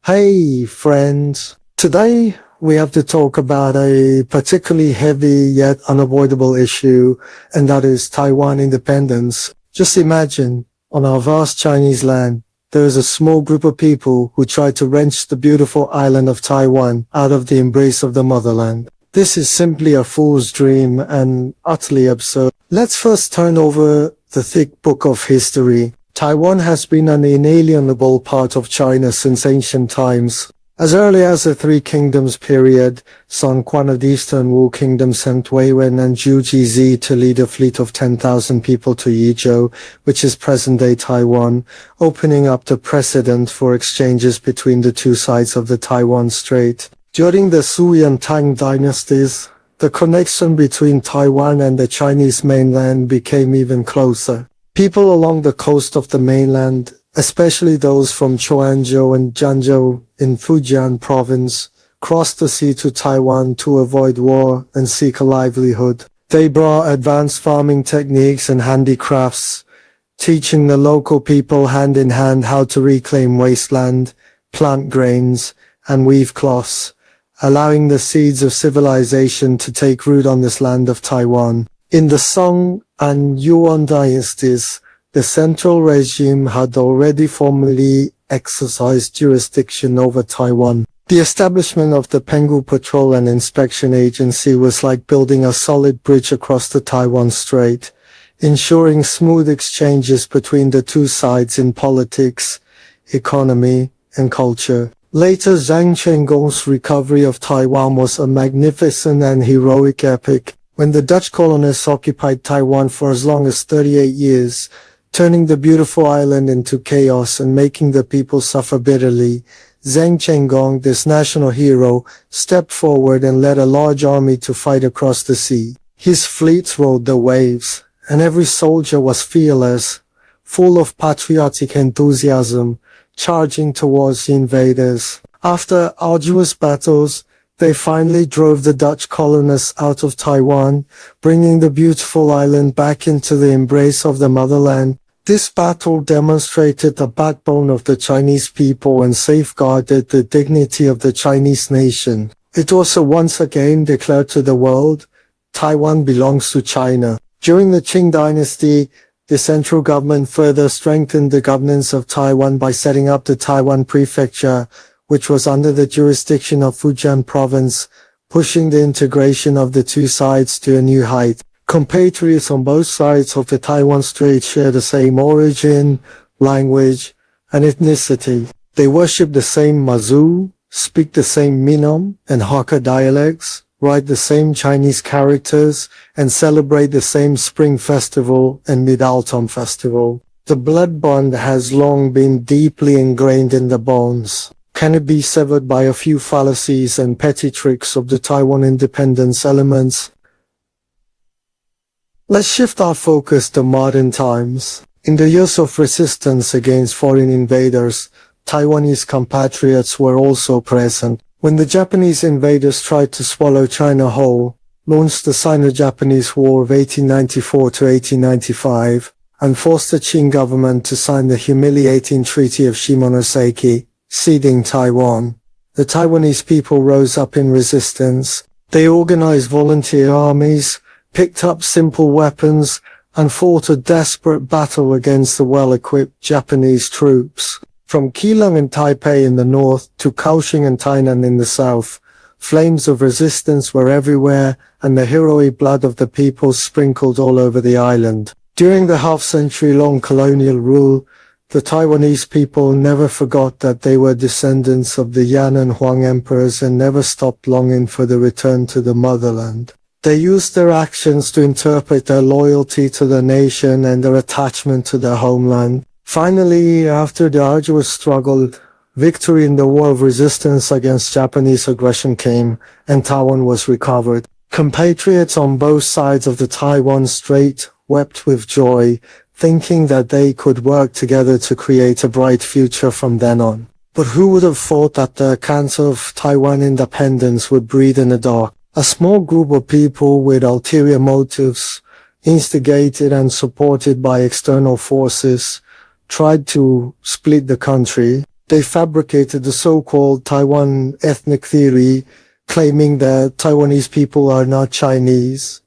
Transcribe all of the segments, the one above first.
Hey friends, today we have to talk about a particularly heavy yet unavoidable issue, and that is Taiwan independence. Just imagine, on our vast Chinese land, there is a small group of people who try to wrench the beautiful island of Taiwan out of the embrace of the motherland. This is simply a fool's dream and utterly absurd. Let's first turn over the thick book of history. Taiwan has been an inalienable part of China since ancient times. As early as the Three Kingdoms period, Sun Quan of the Eastern Wu Kingdom sent Wei Wen and Zhu Jizi to lead a fleet of 10,000 people to Yizhou, which is present-day Taiwan, opening up the precedent for exchanges between the two sides of the Taiwan Strait. During the Sui and Tang dynasties, the connection between Taiwan and the Chinese mainland became even closer. People along the coast of the mainland, especially those from Quanzhou and Jiangzhou in Fujian province, crossed the sea to Taiwan to avoid war and seek a livelihood. They brought advanced farming techniques and handicrafts, teaching the local people hand in hand how to reclaim wasteland, plant grains, and weave cloths, allowing the seeds of civilization to take root on this land of Taiwan. In the Song and Yuan dynasties, the central regime had already formally exercised jurisdiction over Taiwan. The establishment of the Penghu Patrol and Inspection Agency was like building a solid bridge across the Taiwan Strait, ensuring smooth exchanges between the two sides in politics, economy, and culture. Later, Zhang Chenggong's recovery of Taiwan was a magnificent and heroic epic. When the Dutch colonists occupied Taiwan for as long as 38 years, turning the beautiful island into chaos and making the people suffer bitterly, Zhang Chenggong, this national hero, stepped forward and led a large army to fight across the sea. His fleet rode the waves, and every soldier was fearless, full of patriotic enthusiasm, charging towards the invaders. After arduous battles, they finally drove the Dutch colonists out of Taiwan, bringing the beautiful island back into the embrace of the motherland. This battle demonstrated the backbone of the Chinese people and safeguarded the dignity of the Chinese nation. It also once again declared to the world, Taiwan belongs to China. During the Qing dynasty, the central government further strengthened the governance of Taiwan by setting up the Taiwan Prefecture, which was under the jurisdiction of Fujian province, pushing the integration of the two sides to a new height. Compatriots on both sides of the Taiwan Strait share the same origin, language, and ethnicity. They worship the same Mazu, speak the same Minam and Hakka dialects, write the same Chinese characters, and celebrate the same Spring Festival and Mid-Autumn Festival. The blood bond has long been deeply ingrained in the bones. Can it be severed by a few fallacies and petty tricks of the Taiwan independence elements? Let's shift our focus to modern times. In the years of resistance against foreign invaders, Taiwanese compatriots were also present. When the Japanese invaders tried to swallow China whole, launched the Sino-Japanese War of 1894 to 1895, and forced the Qing government to sign the humiliating Treaty of Shimonoseki, ceding Taiwan, the Taiwanese people rose up in resistance. They organized volunteer armies, picked up simple weapons, and fought a desperate battle against the well-equipped Japanese troops. From Keelung and Taipei in the north to Kaohsiung and Tainan in the south, flames of resistance were everywhere, and the heroic blood of the people sprinkled all over the island. During the half-century-long colonial rule, the Taiwanese people never forgot that they were descendants of the Yan and Huang emperors and never stopped longing for the return to the motherland. They used their actions to interpret their loyalty to the nation and their attachment to their homeland. Finally, after the arduous struggle, victory in the war of resistance against Japanese aggression came, and Taiwan was recovered. Compatriots on both sides of the Taiwan Strait wept with joy, thinking that they could work together to create a bright future from then on. But who would have thought that the cancer of Taiwan independence would breed in the dark? A small group of people with ulterior motives, instigated and supported by external forces, tried to split the country. They fabricated the so-called Taiwan ethnic theory, claiming that Taiwanese people are not Chinese.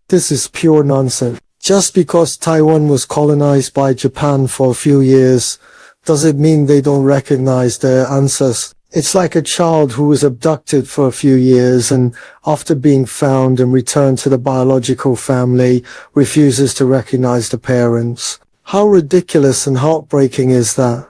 This is pure nonsense. Just because Taiwan was colonized by Japan for a few years, does it mean they don't recognize their ancestors? It's like a child who was abducted for a few years and after being found and returned to the biological family, refuses to recognize the parents. How ridiculous and heartbreaking is that?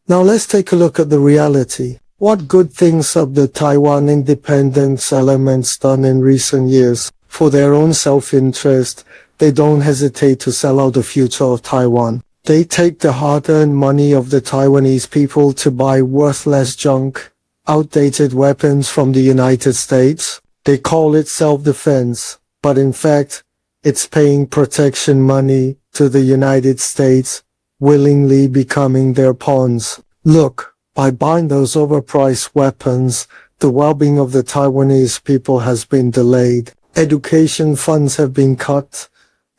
Now let's take a look at the reality. What good things have the Taiwan independence elements done in recent years? For their own self-interest, they don't hesitate to sell out the future of Taiwan. They take the hard-earned money of the Taiwanese people to buy worthless junk, outdated weapons from the United States. They call it self-defense, but in fact, it's paying protection money to the United States, willingly becoming their pawns. Look, by buying those overpriced weapons, the well-being of the Taiwanese people has been delayed. Education funds have been cut,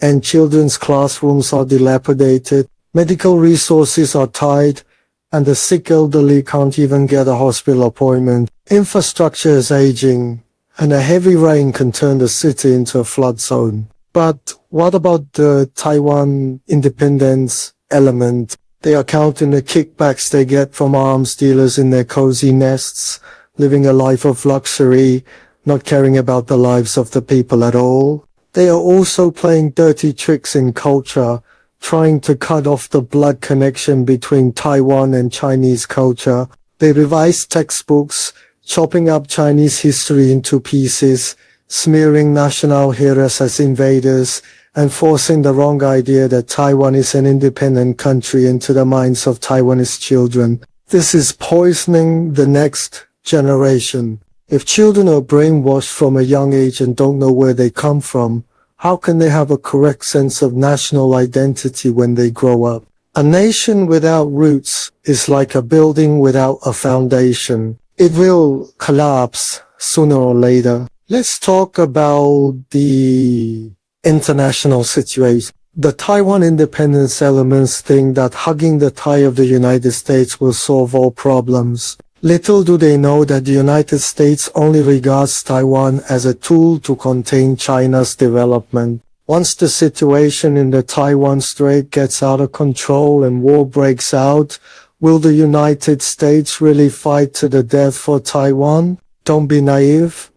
and children's classrooms are dilapidated. Medical resources are tight, and the sick elderly can't even get a hospital appointment. Infrastructure is aging, and a heavy rain can turn the city into a flood zone. But what about the Taiwan independence element? They are counting the kickbacks they get from arms dealers in their cozy nests, living a life of luxury, not caring about the lives of the people at all. They are also playing dirty tricks in culture, trying to cut off the blood connection between Taiwan and Chinese culture. They revise textbooks, chopping up Chinese history into pieces, smearing national heroes as invaders, and forcing the wrong idea that Taiwan is an independent country into the minds of Taiwanese children. This is poisoning the next generation. If children are brainwashed from a young age and don't know where they come from, how can they have a correct sense of national identity when they grow up? A nation without roots is like a building without a foundation. It will collapse sooner or later. Let's talk about the international situation. The Taiwan independence elements think that hugging the thigh of the United States will solve all problems. Little do they know that the United States only regards Taiwan as a tool to contain China's development. Once the situation in the Taiwan Strait gets out of control and war breaks out, will the United States really fight to the death for Taiwan? Don't be naive.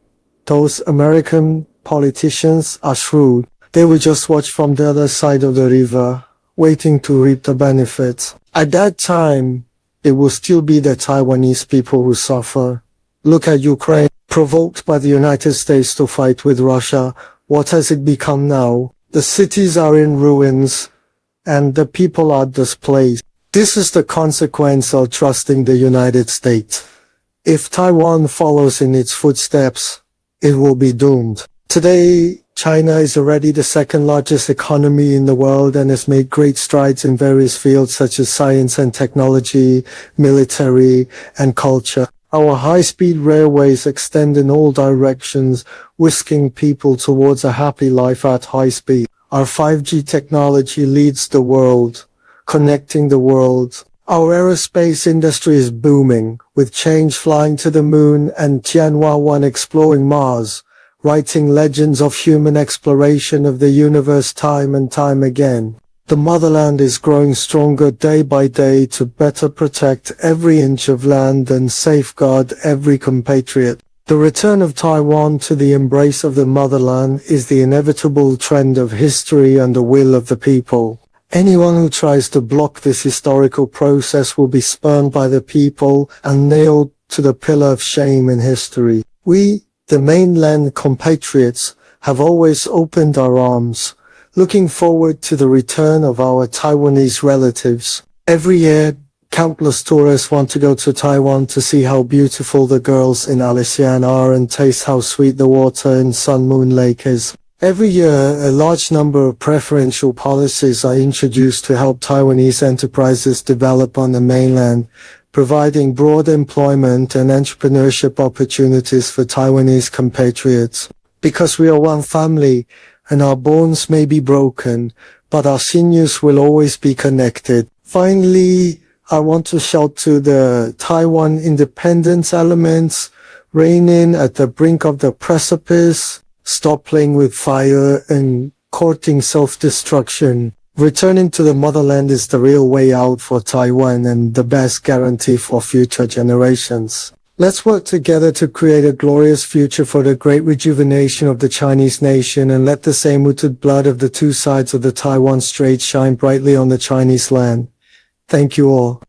Those American politicians are shrewd. They will just watch from the other side of the river, waiting to reap the benefits. At that time, it will still be the Taiwanese people who suffer. Look at Ukraine, provoked by the United States to fight with Russia. What has it become now? The cities are in ruins, and the people are displaced. This is the consequence of trusting the United States. If Taiwan follows in its footsteps, it will be doomed. Today, China is already the second largest economy in the world and has made great strides in various fields such as science and technology, military, and culture. Our high-speed railways extend in all directions, whisking people towards a happy life at high speed. Our 5G technology leads the world, connecting the world. Our aerospace industry is booming, with Change flying to the moon and Tianhua-1 exploring Mars, writing legends of human exploration of the universe time and time again. The motherland is growing stronger day by day to better protect every inch of land and safeguard every compatriot. The return of Taiwan to the embrace of the motherland is the inevitable trend of history and the will of the people. Anyone who tries to block this historical process will be spurned by the people and nailed to the pillar of shame in history. We, the mainland compatriots, have always opened our arms, looking forward to the return of our Taiwanese relatives. Every year, countless tourists want to go to Taiwan to see how beautiful the girls in Alishan are and taste how sweet the water in Sun Moon Lake is. Every year, a large number of preferential policies are introduced to help Taiwanese enterprises develop on the mainland, providing broad employment and entrepreneurship opportunities for Taiwanese compatriots. Because we are one family, and our bones may be broken, but our sinews will always be connected. Finally, I want to shout to the Taiwan independence elements, rein in at the brink of the precipice, stop playing with fire and courting self-destruction. Returning to the motherland is the real way out for Taiwan and the best guarantee for future generations. Let's work together to create a glorious future for the great rejuvenation of the Chinese nation and let the same rooted blood of the two sides of the Taiwan Strait shine brightly on the Chinese land. Thank you all.